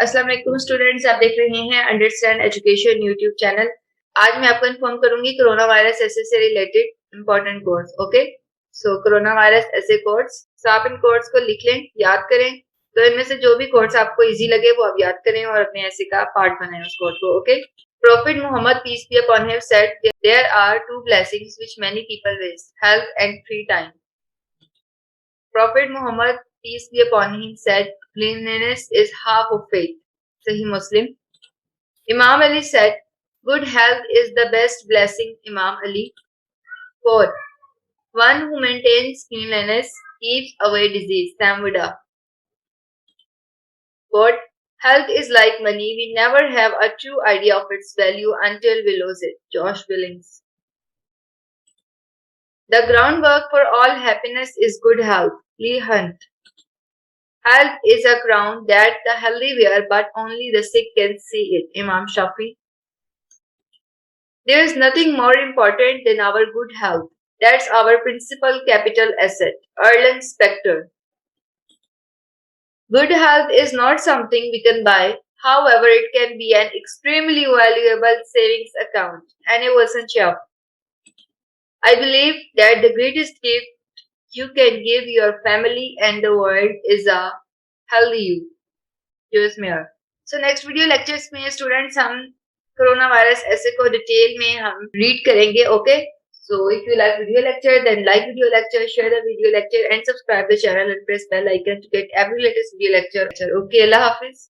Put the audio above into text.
अस्सलाम वालेकुम स्टूडेंट्स, आप देख रहे हैं अंडरस्टैंड एजुकेशन यूट्यूब चैनल। आज मैं आपको इन्फॉर्म करूंगी कोरोना वायरस ऐसे से रिलेटेड इंपॉर्टेंट कोड्स। ओके, सो कोरोना वायरस ऐसे कोड्स, सो आप इन कोड्स को लिख लें, याद करें। तो इनमें से जो भी कोड्स आपको इजी लगे वो आप याद करें और अपने ऐसे का पार्ट बनाएं उस कोड को। Okay, Prophet Muhammad peace be upon him said there are two blessings which many people waste, health and free time. Prophet Muhammad, peace be upon him, said, cleanliness is half of faith. Sahih Muslim. Imam Ali said, good health is the best blessing. Imam Ali. 4. One who maintains cleanliness keeps away disease. Samvida. Quote, health is like money. We never have a true idea of its value until we lose it. Josh Billings. The groundwork for all happiness is good health. Lee Hunt. Health is a crown that the healthy wear, but only the sick can see it. Imam Shafi. There is nothing more important than our good health. That's our principal capital asset. Erlen Spector. Good health is not something we can buy. However, it can be an extremely valuable savings account. Annie Wilson Chubb. I believe that the greatest gift you can give your family and the world is a healthy you. US में। So next video lectures में students हम corona virus ऐसे को detail में हम read करेंगे। Okay, so if you like video lecture then like video lecture, share the video lecture and subscribe the channel and press bell icon to get every latest video lecture. Okay, अल्लाह हाफिज।